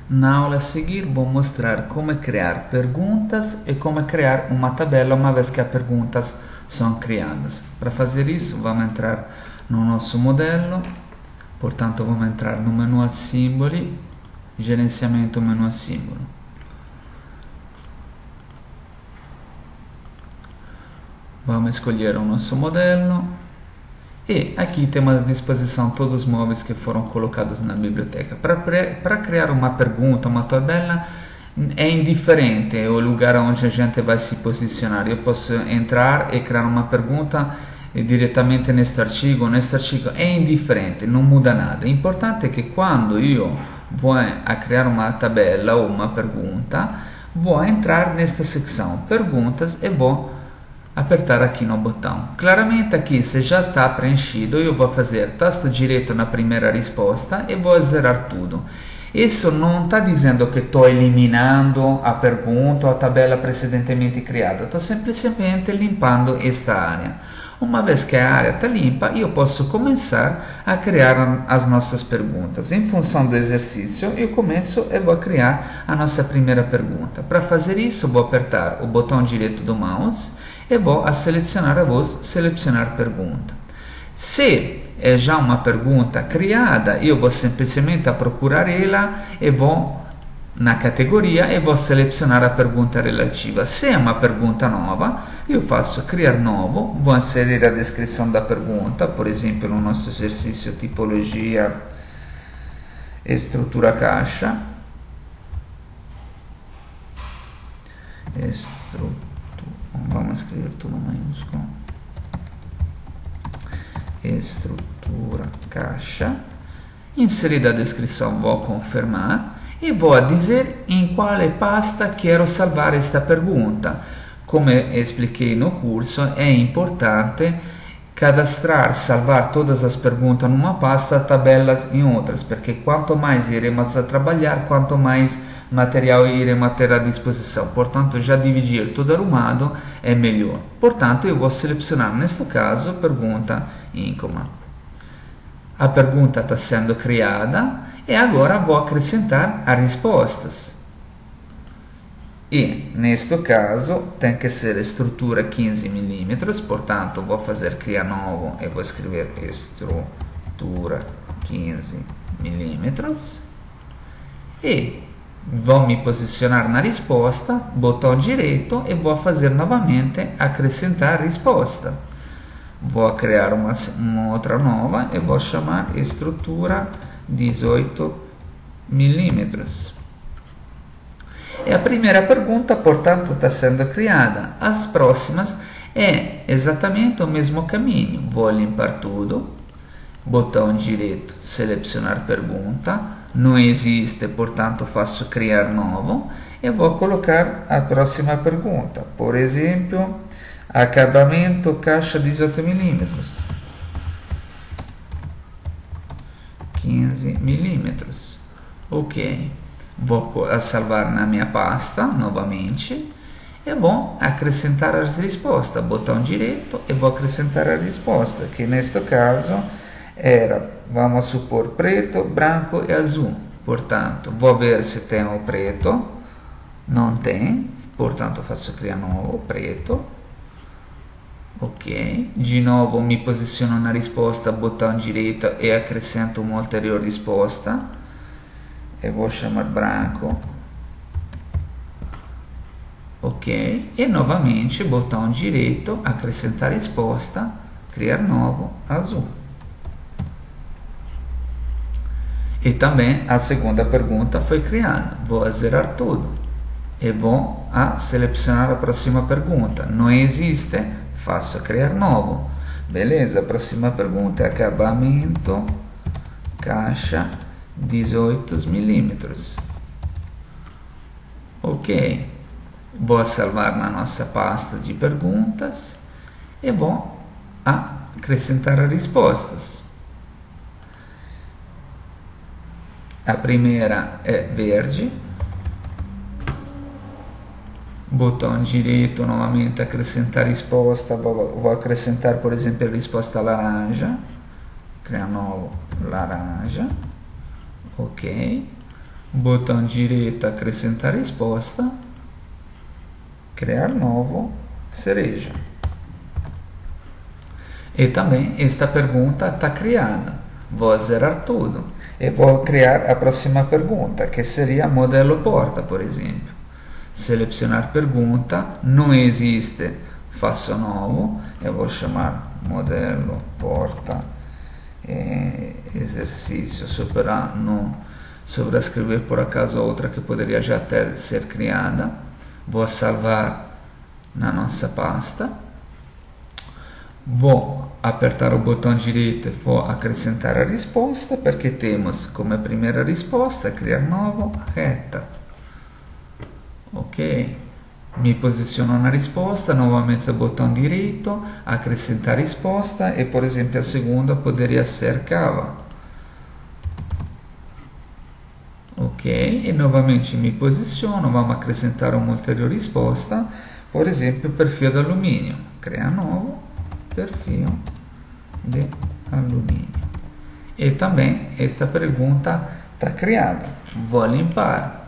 Na aula a seguir vou mostrar como criar perguntas e como criar uma tabela uma vez que as perguntas são criadas. Para fazer isso, vamos entrar no nosso modelo, portanto vamos entrar no menu a símboli, gerenciamento menu a símbolo. Vamos escolher o nosso modelo e aqui temos à disposição todos os móveis que foram colocados na biblioteca. Para criar uma pergunta, uma tabela, é indiferente o lugar onde a gente vai se posicionar. Eu posso entrar e criar uma pergunta diretamente neste artigo. Neste artigo é indiferente, não muda nada. O importante é que quando eu vou a criar uma tabela ou uma pergunta, vou entrar nesta secção perguntas e vou apertar aqui no botão. Claramente aqui, se já está preenchido, eu vou fazer tasto direito na primeira risposta e vou zerar tudo. Isso não está dizendo que estou eliminando a pergunta ou a tabela precedentemente criada. Estou simplesmente limpando esta área. Uma vez que a área está limpa, eu posso começar a criar as nossas perguntas. Em função do exercício, eu começo e vou criar a nossa primeira pergunta. Para fazer isso, vou apertar o botão direito do mouse e vou a selecionar a voz selecionar pergunta. Se é já uma pergunta criada, eu vou simplesmente a procurar ela e vou na categoria e vou selecionar a pergunta relativa. Se é uma pergunta nova, eu faço criar novo, vou inserir a descrição da pergunta, por exemplo, no nosso exercício tipologia estrutura caixa. Vamos escrever tudo maiúsculo. Estrutura caixa. Inserida a descrição, vou confirmar e vou dizer em quale pasta quero salvar esta pergunta. Como expliquei no curso, é importante cadastrar, salvar todas as perguntas numa pasta, tabelas em outras, porque quanto mais iremos a trabalhar, quanto mais material iremos ter à disposição. Portanto, já dividir tudo arrumado é melhor. Portanto, eu vou selecionar, neste caso, pergunta incoma. A pergunta está sendo criada e agora vou acrescentar as respostas. E, neste caso, tem que ser estrutura 15 mm, portanto, vou fazer criar novo e vou escrever estrutura 15 mm. E vou me posicionar na risposta, botão direito e vou fazer novamente acrescentar risposta. Vou criar uma outra nova e vou chamar estrutura 18 mm. E a primeira pergunta, portanto, está sendo criada. As próximas é exatamente o mesmo caminho. Vou limpar tudo, botão direito, selecionar pergunta. Não existe, portanto faço criar novo e vou colocar a próxima pergunta. Por exemplo, acabamento caixa 18 mm, 15 mm. Ok, vou salvar na minha pasta novamente e vou acrescentar as respostas. Botão direito e vou acrescentar a resposta, que neste caso era, vamos supor, preto, branco e azul. Portanto, vou ver se tem o preto. Não tem, portanto faço criar novo, preto. Ok, de novo me posiciono na risposta, botão direito e acrescento uma ulterior risposta e vou chamar branco. Ok, e novamente botão direito, acrescentar risposta, criar novo, azul. E também a segunda pergunta foi criada. Vou zerar tudo e vou a selecionar a próxima pergunta. Não existe, faço criar novo. Beleza, a próxima pergunta é acabamento caixa 18 mm. Ok, vou salvar na nossa pasta de perguntas e vou acrescentar as respostas. A primeira é verde, botão direito, novamente acrescentar resposta, vou acrescentar, por exemplo, a resposta laranja, criar novo, laranja, ok, botão direito, acrescentar resposta, criar novo, cereja. E também esta pergunta está criada. Vou zerar tudo e vou criar a próxima pergunta, que seria modelo porta, por exemplo. Selecionar pergunta, não existe, faço novo, e vou chamar modelo porta, exercício, superar, não sobrescrever por acaso outra que poderia já ter ser criada. Vou salvar na nossa pasta. Vou apertar o botão direito e vou acrescentar a risposta, perché temos come primeira risposta criar novo, reta. Ok, mi posiziono na risposta, novamente o botão direito, acrescentar risposta e, por exemplo, a segunda poderia ser cava. Ok, e novamente mi posiziono, vamos acrescentar uma ulterior risposta, por exemplo, perfil de alumínio, cria novo, perfil de alumínio. E também esta pergunta está criada. Vou limpar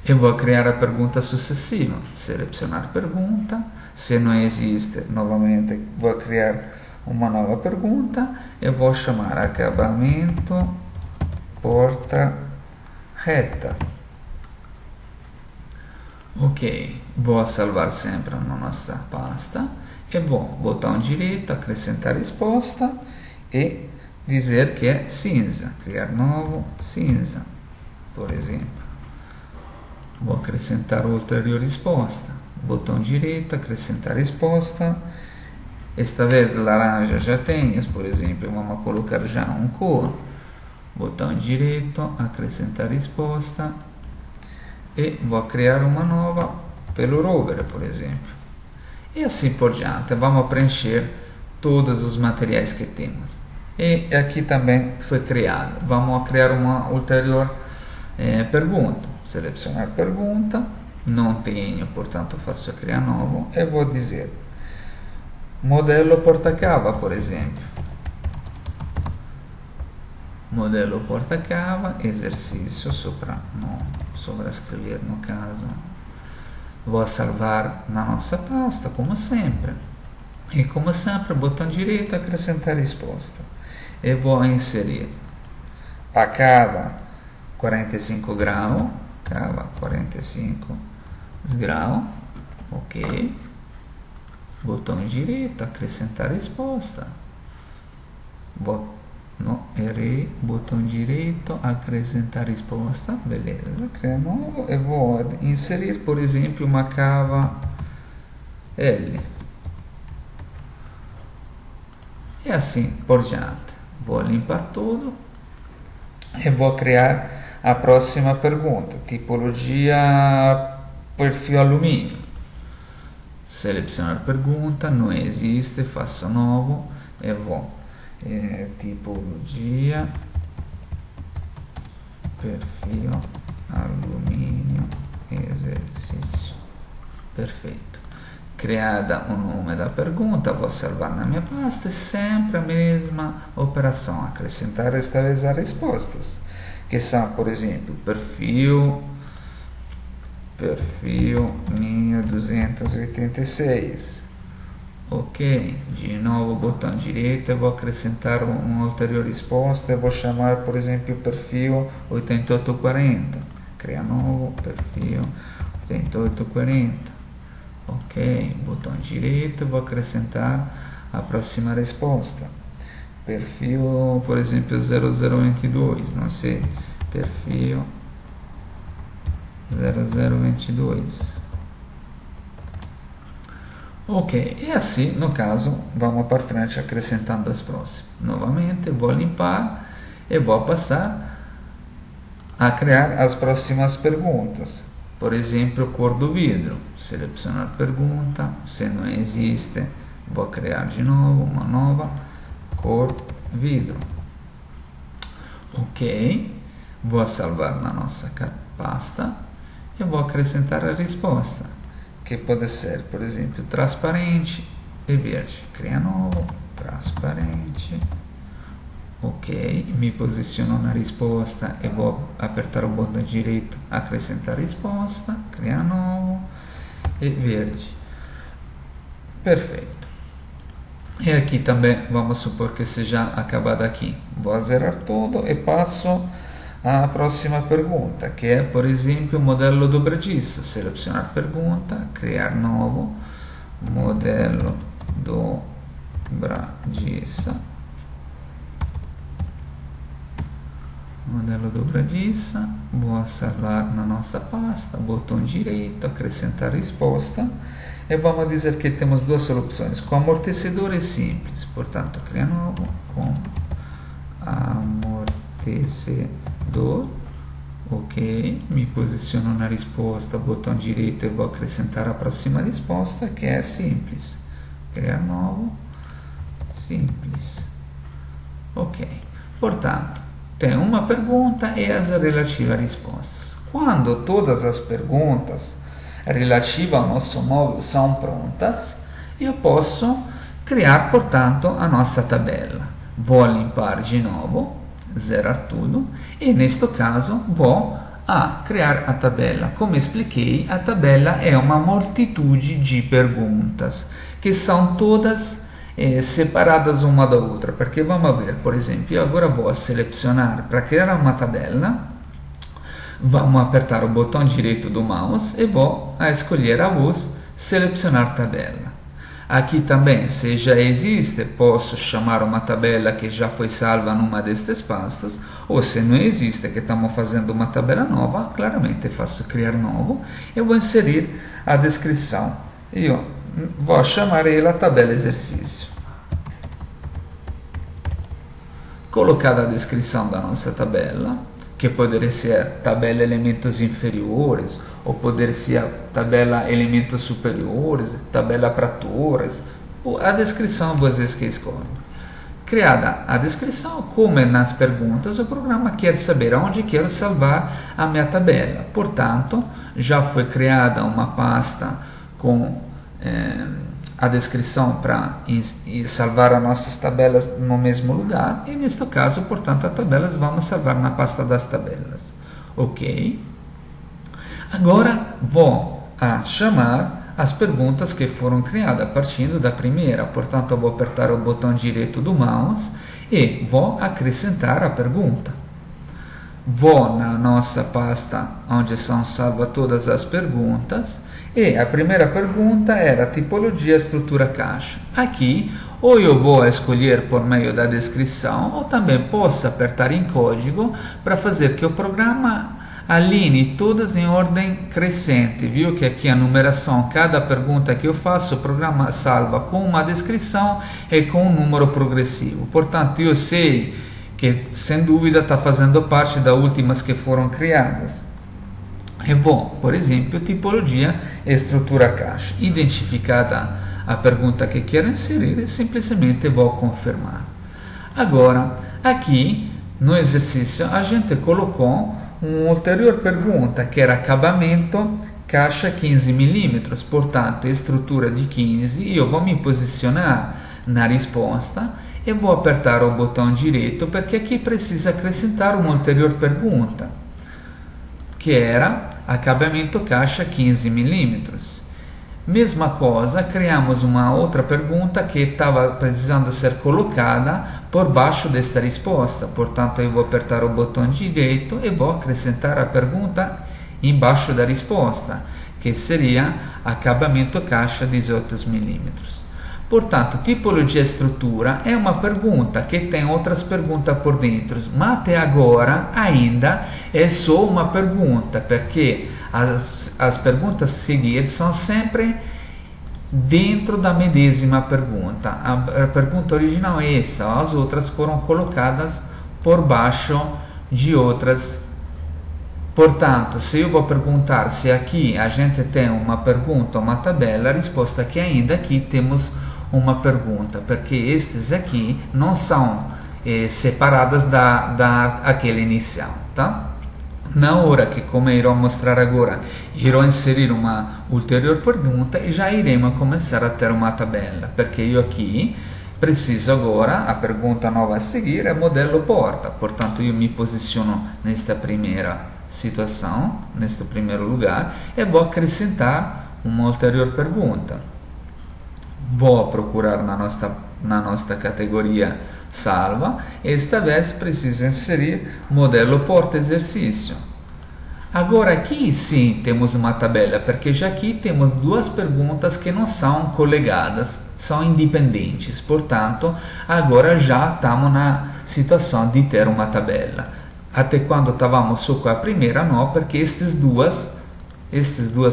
e vou criar a pergunta sucessiva. Selecionar pergunta. Se não existe, novamente vou criar uma nova pergunta e vou chamar acabamento porta reta. Ok, vou salvar sempre na nossa pasta e vou botão direito, acrescentar risposta e dizer que é cinza, criar novo cinza, por exemplo. Vou acrescentar ulterior risposta, botão direito, acrescentar risposta. Esta vez laranja já tem, por exemplo, vamos colocar já um cor. Botão direito, acrescentar risposta e vou criar uma nova pelo rover, por exemplo. E assim por diante, vamos preencher todos os materiais que temos. E aqui também foi criado. Vamos criar uma ulterior pergunta. Selecionar pergunta, não tenho, portanto faço criar novo e vou dizer modelo porta-cava, por exemplo. Modelo porta-cava, exercício, não sobrescrever no caso. Vou salvar na nossa pasta, como sempre. E como sempre, botão direito, acrescentar resposta. E vou inserir a cava 45 graus, cava 45 graus, ok. Botão direito, acrescentar resposta. Botão direito, acrescentar risposta, beleza, cria novo e vou inserir, por exemplo, uma cava L. E assim por diante. Vou limpar tudo e vou criar a próxima pergunta, tipologia perfil alumínio. Selecionar pergunta, não existe, faço novo e vou tipologia perfil alumínio exercício. Perfeito. Criada o nome da pergunta, vou salvar na minha pasta e sempre a mesma operação, acrescentar esta vez as respostas, que são, por exemplo, perfil 1286. Ok, de novo botão direito, eu vou acrescentar uma ulterior resposta, eu vou chamar, por exemplo, o perfil 8840, criar novo perfil 8840, ok, botão direito, vou acrescentar a próxima resposta, perfil, por exemplo, 0022, não sei, perfil 0022. Ok, e assim, no caso, vamos para frente acrescentando as próximas. Novamente, vou limpar e vou passar a criar as próximas perguntas. Por exemplo, cor do vidro. Selecionar pergunta, se não existe, vou criar de novo uma nova cor vidro. Ok, vou salvar na nossa pasta e vou acrescentar a resposta, que pode ser, por exemplo, transparente e verde. Cria novo, transparente ok, mi posiziono na risposta e vou apertar o botão direito, acrescentar risposta, criar novo e verde. Perfeito. E aqui também vamos supor que seja acabado aqui. Vou zerar tudo e passo à próxima pergunta, que é, por exemplo, modelo dobradiça. Selecionar pergunta, criar novo, modelo dobradiça. Modelo dobradiça, vou salvar na nossa pasta, botão direito, acrescentar risposta e vamos dizer que temos duas soluções, com amortecedor e simples, portanto, cria novo com amortecedor, ok, mi posiziono na risposta, botão direito e vou acrescentar a próxima risposta que é simples, criar novo, simples, ok, portanto, tem uma pergunta e as relativas respostas. Quando todas as perguntas relativas ao nosso móvel são prontas, eu posso criar, portanto, a nossa tabela. Vou limpar de novo, zerar tudo, e neste caso vou criar a tabela. Como expliquei, a tabela é uma multitude de perguntas, que são todas separadas uma da outra, porque vamos ver, por exemplo, eu agora vou selecionar para criar uma tabela, vamos apertar o botão direito do mouse e vou escolher a voz selecionar tabela. Aqui também, se já existe, posso chamar uma tabela que já foi salva numa destas pastas, ou se não existe, que estamos fazendo uma tabela nova, claramente faço criar novo e vou inserir a descrição. Eu vou chamar ela tabela exercício. Colocada a descrição da nossa tabela, que poderia ser tabela elementos inferiores, ou poderia ser tabela elementos superiores, tabela para torres, a descrição vocês que escolhem. Criada a descrição, como nas perguntas, o programa quer saber onde quero salvar a minha tabela. Portanto, já foi criada uma pasta com a descrição para salvar as nossas tabelas no mesmo lugar, e neste caso, portanto, as tabelas vamos salvar na pasta das tabelas. Ok? Agora vou chamar as perguntas que foram criadas partindo da primeira, portanto, vou apertar o botão direito do mouse e vou acrescentar a pergunta. Vou na nossa pasta onde são salvas todas as perguntas. E a primeira pergunta era tipologia estrutura caixa. Aqui, ou eu vou escolher por meio da descrição, ou também posso apertar em código para fazer que o programa alinhe todas em ordem crescente. Viu que aqui a numeração, cada pergunta que eu faço, o programa salva com uma descrição e com um número progressivo. Portanto, eu sei que, sem dúvida, está fazendo parte das últimas que foram criadas. E vou, por exemplo, tipologia e estrutura caixa. Identificada a pergunta que quero inserir, simplesmente vou confirmar. Agora, aqui no exercício, a gente colocou uma ulterior pergunta, que era acabamento caixa 15 mm, portanto, estrutura de 15, e eu vou me posicionar na risposta e vou apertar o botão direito, porque aqui precisa acrescentar uma ulterior pergunta, que era acabamento caixa 15 mm. Mesma coisa, criamos uma outra pergunta que estava precisando ser colocada por baixo desta resposta. Portanto, eu vou apertar o botão direito e vou acrescentar a pergunta embaixo da resposta, que seria acabamento caixa 18 mm. Portanto, tipologia estrutura é uma pergunta que tem outras perguntas por dentro, mas até agora ainda é só uma pergunta, porque as perguntas a seguir são sempre dentro da medésima pergunta. A pergunta original é essa, as outras foram colocadas por baixo de outras. Portanto, se eu vou perguntar se aqui a gente tem uma pergunta, uma tabela, a resposta é que ainda aqui temos uma pergunta, porque estes aqui não são separadas da aquele inicial, tá? Na hora que, como irò mostrar agora, irò inserir uma ulterior pergunta e já iremos começar a ter uma tabela, porque eu aqui Preciso agora, a pergunta nova a seguir é modelo porta. Portanto, eu me posiciono nesta primeira situação, neste primeiro lugar, e vou acrescentar uma ulterior pergunta. Vou procurar na nossa categoria salva, e esta vez preciso inserir modelo porta exercício. Agora aqui sim temos uma tabela, porque já aqui temos duas perguntas que não são coligadas, são independentes. Portanto, agora já estamos na situação de ter uma tabela. Até quando estávamos só com a primeira, não, porque estas duas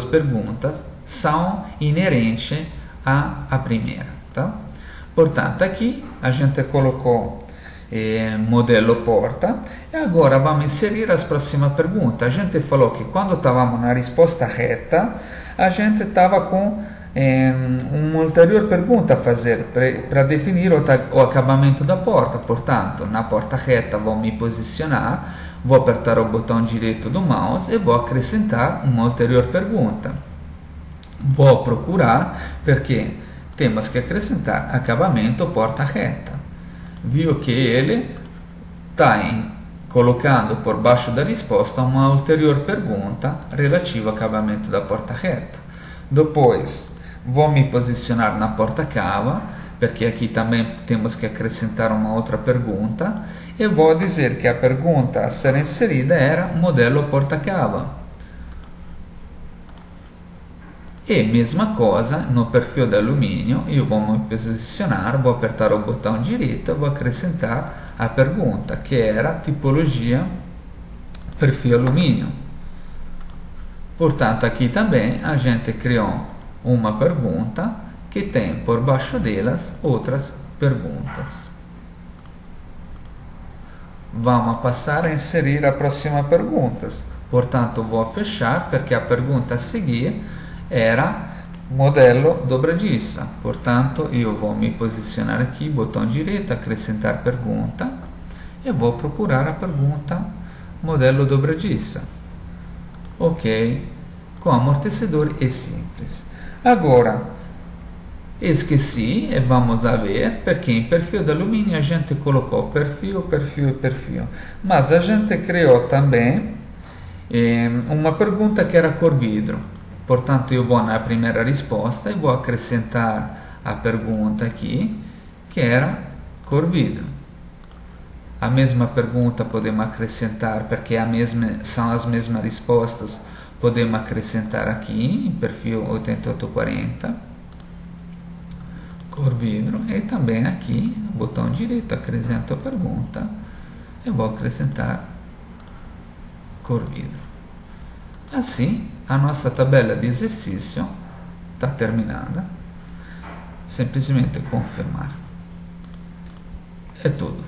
perguntas são inerentes à primeira. Tá? Portanto, aqui a gente colocou modelo porta e agora vamos inserir as próximas perguntas. A gente falou que quando estávamos na resposta reta, a gente estava com uma ulterior pergunta a fazer para definir o acabamento da porta. Portanto, na porta reta vou me posicionar, vou apertar o botão direito do mouse e vou acrescentar uma ulterior pergunta. Vou procurar, porque temos que acrescentar acabamento porta reta. Viu que ele está colocando por baixo da risposta uma ulterior pergunta relativa ao acabamento da porta reta. Depois, vou me posicionar na porta cava, porque aqui também temos que acrescentar uma outra pergunta, e vou dizer que a pergunta a ser inserida era modelo porta cava. E mesma coisa no perfil de alumínio, eu vou me posicionar, vou apertar o botão direito e vou acrescentar a pergunta, que era tipologia perfil alumínio. Portanto, aqui também a gente criou uma pergunta que tem por baixo delas outras perguntas. Vamos passar a inserir a próxima pergunta. Portanto, vou fechar, porque a pergunta a seguir era modelo dobradiça. Portanto, eu vou me posicionar aqui, botão direito, acrescentar pergunta, e vou procurar a pergunta modelo dobradiça. Ok, com amortecedor é simples. Agora, esqueci e vamos a ver, porque em perfil de alumínio a gente colocou perfil, perfil e perfil. Mas a gente criou também uma pergunta que era cor vidro. Portanto, eu vou na primeira resposta e vou acrescentar a pergunta aqui, que era cor vidro. A mesma pergunta podemos acrescentar, porque são as mesmas respostas, podemos acrescentar aqui, em perfil 8840, cor vidro, e também aqui, botão direito, acrescento a pergunta, eu vou acrescentar cor vidro. Assim, a nossa tabela de exercício está terminada. Simplesmente confirmar. É tudo.